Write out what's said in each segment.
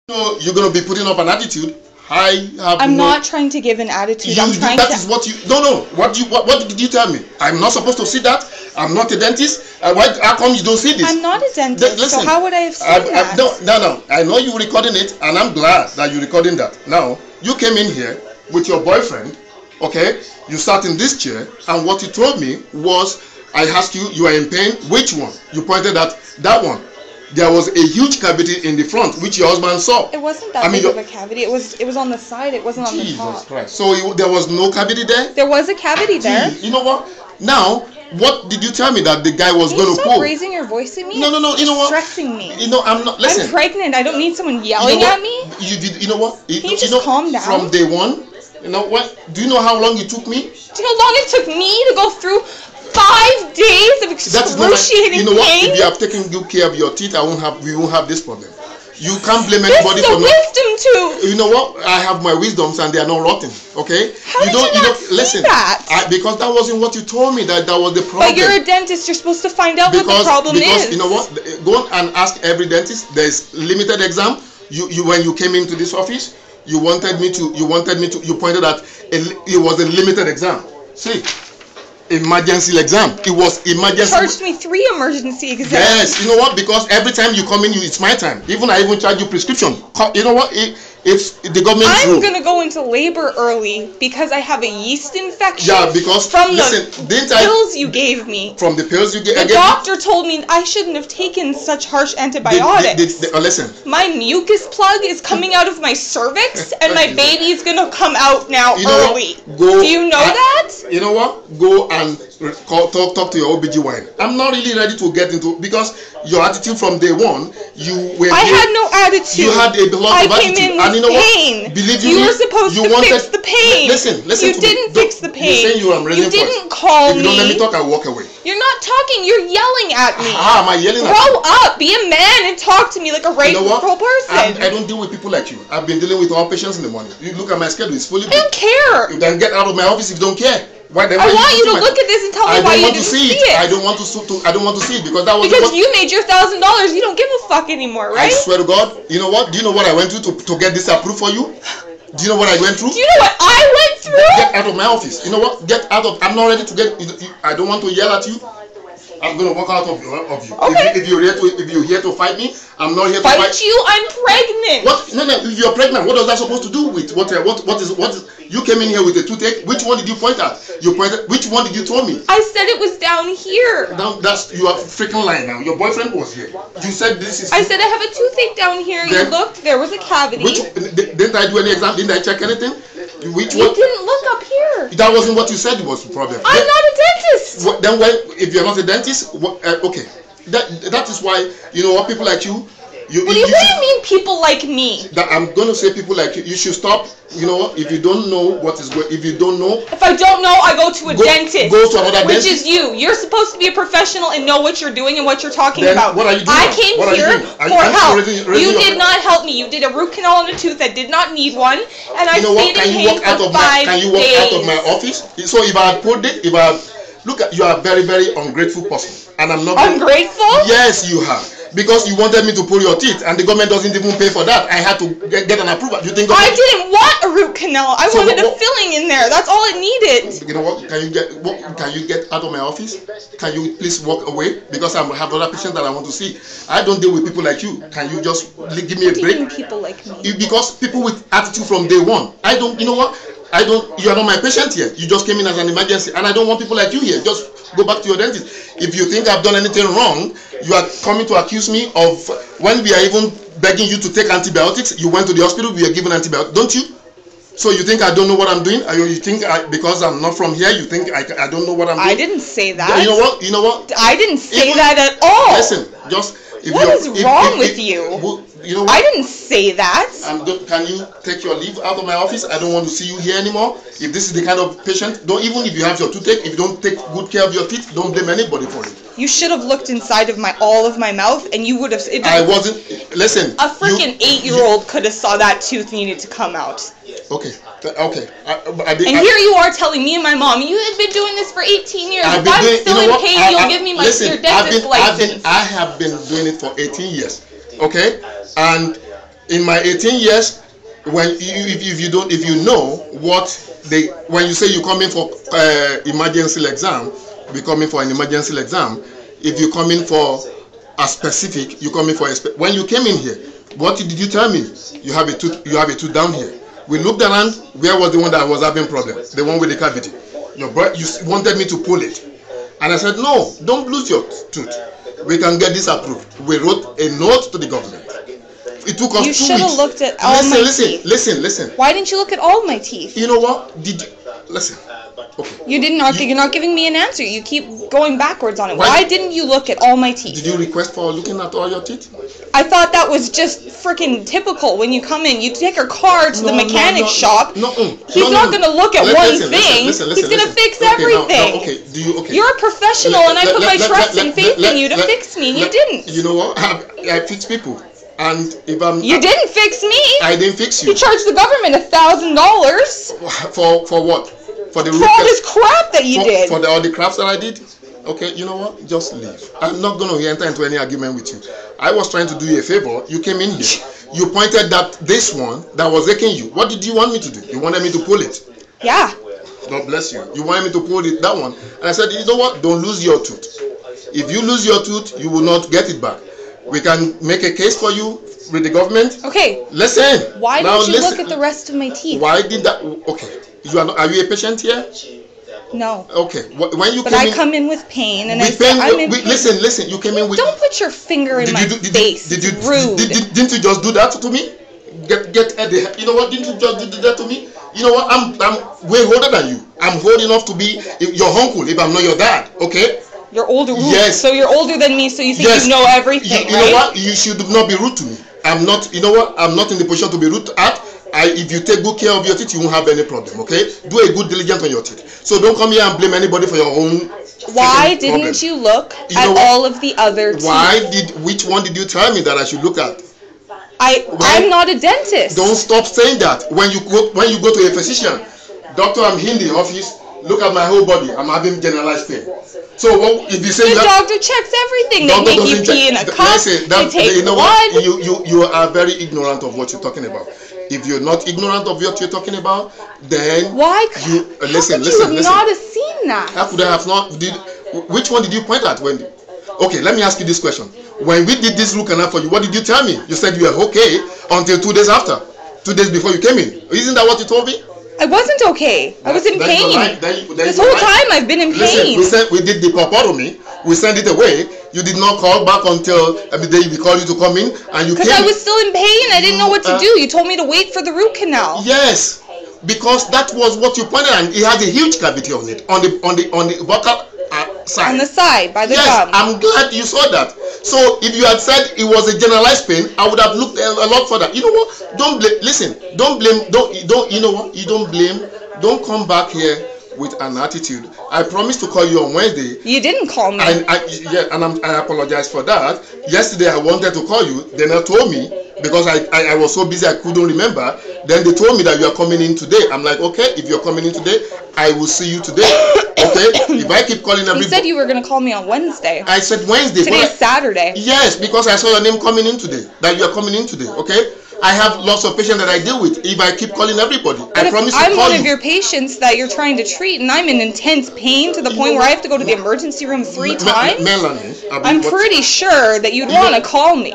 No, you're gonna be putting up an attitude. I'm not trying to give an attitude. That is what you. No. What did you tell me? I'm not supposed to see that. I'm not a dentist. How come you don't see this? I'm not a dentist. Listen, so how would I have seen that? No. I know you're recording it, and I'm glad that you're recording that. Now, you came in here with your boyfriend. Okay, you sat in this chair, and what you told me was, I asked you, you are in pain. Which one? You pointed at that one. There was a huge cavity in the front, which your husband saw. It wasn't that big of a cavity. It was on the side. It wasn't on the top. Jesus Christ. So there was no cavity there? There was a cavity there. You know what? Now, what did you tell me that the guy was going to pull? Stop raising your voice at me? No. You know what? Stressing me. You know, I'm not. Listen. I'm pregnant. I don't need someone yelling at me. You know what? Can you just calm down? From day one, you know what? Do you know how long it took me? Do you know how long it took me to go through 5 days of excruciating you know what? pain? If you have taken good care of your teeth, we won't have this problem. You can't blame anybody for not. This is a wisdom tooth. You know what? I have my wisdoms and they are not rotten. Okay? How did you not see that? Because that wasn't what you told me. That was the problem. But you're a dentist. You're supposed to find out what the problem is. Because you know what? Go and ask every dentist. There's limited exam. You when you came into this office, you pointed at it was a limited exam. See. Emergency exam. It was emergency. Charged me 3 emergency exams. Yes, you know what? Because every time you come in, it's my time. I even charge you prescription. You know what? It's the government. I'm gonna go into labor early because I have a yeast infection. Yeah, because from the pills you gave me. From the pills you gave me. The doctor told me I shouldn't have taken such harsh antibiotics. Listen. My mucus plug is coming out of my cervix, and my baby's gonna come out now early. Do you know that? You know what? Go and talk to your OBGYN. I'm not really ready to get into because your attitude from day one, I had no attitude. You had a lot of attitude. Came in with pain. Believe you were supposed to fix the pain. Listen. You didn't fix the pain. You're saying you are raising voice. You didn't call me. If you don't let me talk, I'll walk away. You're not talking. You're yelling at me. Am I yelling at you? Grow up. Be a man and talk to me like a regular person. I don't deal with people like you. I've been dealing with all patients in the morning. You look at my schedule. It's fully booked. I don't care. You can get out of my office if you don't care. I want you to look at this and tell me why you didn't see it. I don't want to see it because that was you made your $1,000. You don't give a fuck anymore, right? I swear to God. You know what? Do you know what I went through to get this approved for you? Do you know what I went through? Do you know what I went through? Get out of my office. You know what? Get out of. I'm not ready to get. I don't want to yell at you. I'm gonna walk out of you. Okay. If you're here to fight me, I'm not here to fight you. I'm pregnant. What? No. If you're pregnant, what is that supposed to do with what is? You came in here with a toothache. Which one did you point at? Which one did you tell me? I said it was down here. You are freaking lying now. Your boyfriend was here. You said this is. I said I have a toothache down here. You looked. There was a cavity. Didn't I do any exam? Didn't I check anything? You didn't look up here. That wasn't what you said was the problem. I'm not a dentist. If you're not a dentist, okay. That is why what people like you. What do you mean people like me? I'm gonna say people like you. You should stop. If you don't know what is going, if you don't know. If I don't know, I go to a dentist. Go to another dentist. Which is you. You're supposed to be a professional and know what you're doing and what you're talking about. What are you doing? I came here for help. You did not help me. You did a root canal on a tooth that did not need one, and I stayed in pain for 5 days. Can you walk out of my office? So if I had put it, look at you are a very, very ungrateful person, and I'm not. Ungrateful? Yes, you have. Because you wanted me to pull your teeth, and the government doesn't even pay for that. I had to get an approval. You think? I didn't want a root canal. I wanted a filling in there. That's all it needed. You know what? Can you get out of my office? Can you please walk away? Because I have other patients that I want to see. I don't deal with people like you. Can you just give me a break? What do you mean people like me? Because people with attitude from day one. I don't. You know what? You are not my patient here. You just came in as an emergency, and I don't want people like you here. Just go back to your dentist. If you think I've done anything wrong, you are coming to accuse me of when we are even begging you to take antibiotics. You went to the hospital, we are given antibiotics, don't you? So you think I don't know what I'm doing? You think because I'm not from here, you think I don't know what I'm doing? I didn't say that. You know what? I didn't say that at all. Listen, just. What is wrong with you? You know what? I didn't say that. Can you take your leave out of my office? I don't want to see you here anymore. If this is the kind of patient, even if you have your toothache, if you don't take good care of your teeth, don't blame anybody for it. You should have looked inside of all of my mouth, and you would have. I wasn't. Listen. A freaking 8-year-old could have saw that tooth needed to come out. Okay. And here you are telling me and my mom, you have been doing this for 18 years. If I'm still in pain, you'll give me your dentist license. I have been doing it for 18 years. Okay? And In my 18 years, when if you know what when you say you come in for emergency exam, we come in for an emergency exam. If you come in for a specific, you come in for when you came in here, what did you tell me? You have a tooth down here. We looked around. Where was the one that was having problems? The one with the cavity. You wanted me to pull it, and I said no, don't lose your tooth. We can get this approved. We wrote a note to the government. It took us 2 weeks. You should have looked at all my teeth. Listen. Why didn't you look at all my teeth? You know what? Listen. Okay. You're not giving me an answer. You keep going backwards on it. Why didn't you look at all my teeth? Did you request for looking at all your teeth? I thought that was just freaking typical. When you come in, you take your car to the mechanic shop. He's not going to look at one thing. He's going to fix everything. You're a professional, and I put my trust and faith in you to fix me, and you didn't. You know what? I fix people. And if you didn't fix me. I didn't fix you. You charged the government $1,000 for what? For all this crap that you did. For all the crap that I did. Okay, you know what? Just leave. I'm not going to enter into any argument with you. I was trying to do you a favor. You came in here. You pointed that this one that was aching you. What did you want me to do? You wanted me to pull it. Yeah. God bless you. You wanted me to pull that one. And I said, you know what? Don't lose your tooth. If you lose your tooth, you will not get it back. We can make a case for you with the government. Okay. Listen. Why didn't you look at the rest of my teeth? Why did that? Okay. Are you a patient here? No. Okay. When you come in with pain, and I'm in pain. Listen. You came in with. Don't put your finger in my face. Rude. Didn't you just do that to me? You know what? Didn't you just do that to me? You know what? I'm way older than you. I'm old enough to be your uncle if I'm not your dad. Okay. You're older. Yes. So you're older than me. So you think you know everything, you know what? You should not be rude to me. I'm not. You know what? I'm not in the position to be rude at. If you take good care of your teeth, you won't have any problem. Okay? Do a good diligence on your teeth. So don't come here and blame anybody for your own. Why didn't you look at all of the other teeth? Which one did you tell me that I should look at? I'm not a dentist. Don't stop saying that. When you go to a physician, doctor, I'm in the office. Look at my whole body. I'm having generalized pain. So if you say the doctor checks everything, they make you pee in a cup. They take blood. You are very ignorant of what you're talking about. If you're not ignorant of what you're talking about, then why? Listen. Not have seen that. How could I have not? Which one did you point at, Wendy? Okay, let me ask you this question. When we did this root canal for you, what did you tell me? You said you were okay until 2 days after. 2 days before you came in. Isn't that what you told me? I wasn't okay. I was in pain. This whole time I've been in pain. Listen, we did the pulpotomy. We sent it away. You did not call back until the day we called you to come in, and you came. Because I was still in pain. I didn't know what to do. You told me to wait for the root canal. Yes, because that was what you pointed at. It has a huge cavity on it, on the vocal side. On the side, by the gum. I'm glad you saw that. So if you had said it was a generalized pain, I would have looked a lot further. You know what? Don't blame. Listen. Don't blame. You know what? You don't blame. Don't come back here with an attitude. I promised to call you on Wednesday. You didn't call me. I apologize for that. Yesterday I wanted to call you. Then they told me, because I was so busy I couldn't remember. Then they told me that you are coming in today. I'm like, okay, if you're coming in today, I will see you today. Okay? If I keep calling everybody. You said you were going to call me on Wednesday. I said Wednesday. Today is Saturday. Yes, because I saw your name coming in today. That you are coming in today. Okay? I have lots of patients that I deal with. If I keep calling everybody, I promise to call you. I'm one of your patients that you're trying to treat, and I'm in intense pain to the point where I have to go to the emergency room 3 times. Melanie, I'm pretty sure that you'd want to call me.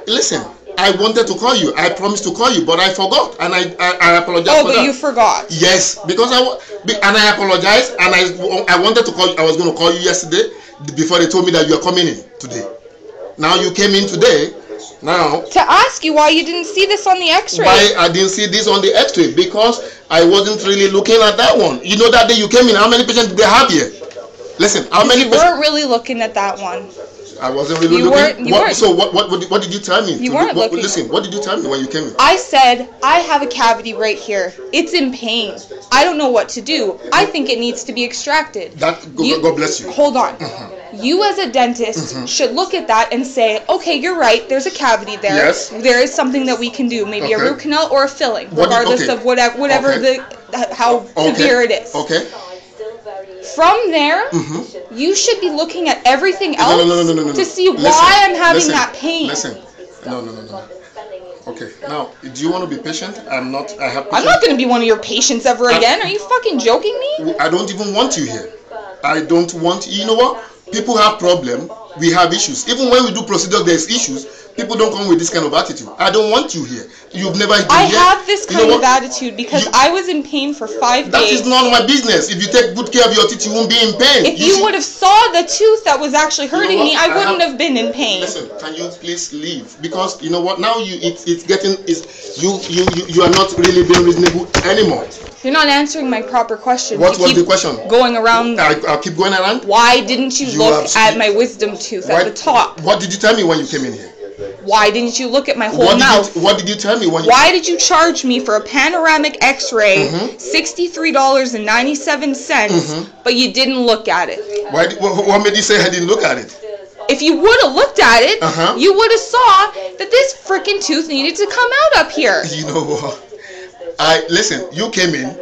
Listen, I wanted to call you. I promised to call you, but I forgot, and I apologize for that. Oh, but you forgot. Yes, because I apologize, and I wanted to call you. I was going to call you yesterday before they told me that you are coming in today. Now you came in today. Now, to ask you why you didn't see this on the x-ray. Why I didn't see this on the x-ray? Because I wasn't really looking at that one. You know, that day you came in, how many patients did they have here? Listen, how many patients? You weren't really looking at that one. I wasn't really looking. So what did you tell me? You weren't looking. Listen, what did you tell me when you came in? I said, I have a cavity right here. It's in pain. I don't know what to do. I think it needs to be extracted. God bless you. Hold on. You as a dentist should look at that and say, okay, you're right, there's a cavity there. Yes. There is something that we can do, maybe a root canal or a filling, regardless of whatever how severe it is. Okay. From there, you should be looking at everything else to see why I'm having that pain. Listen. No. Okay, now, do you want to be patient? I'm not. I have. I'm not going to be one of your patients ever again. Are you fucking joking me? I don't even want you here. I don't want. You know what? People have problems. We have issues. Even when we do procedure, there's issues. People don't come with this kind of attitude. I don't want you here. You've never been here. I have this kind of attitude because I was in pain for 5 days. That is none of my business. If you take good care of your teeth, you won't be in pain. If you would have saw the tooth that was actually hurting me, I wouldn't have been in pain. Listen, can you please leave? Because you know what? Now you are not really being reasonable anymore. You're not answering my proper question. What was the question? Going around. I'll keep going around. Why didn't you look at my wisdom tooth at the top? What did you tell me when you came in here? Why didn't you look at my whole mouth? What did you tell me when you... Why did you charge me for a panoramic x-ray, $63.97, but you didn't look at it? What made you say I didn't look at it? If you would have looked at it, you would have saw that this freaking tooth needed to come out up here. You know what? Listen, you came in.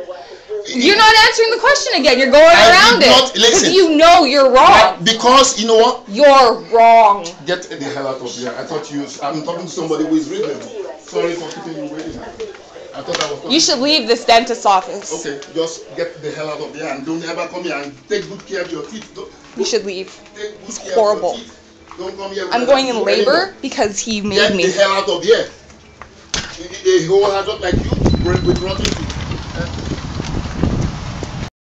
You're not answering the question again. You're going around it. Because you know you're wrong. Because, you know what? You're wrong. Get the hell out of here. I thought I'm talking to somebody who is reasonable. Sorry for keeping you waiting. I thought I was... You should leave this dentist's office. Okay, just get the hell out of here and don't ever come here and take good care of your teeth. You should leave. It's horrible. Don't come here. I'm going in labor because he made me. Get the hell out of here. A whole adult like you with rotten teeth.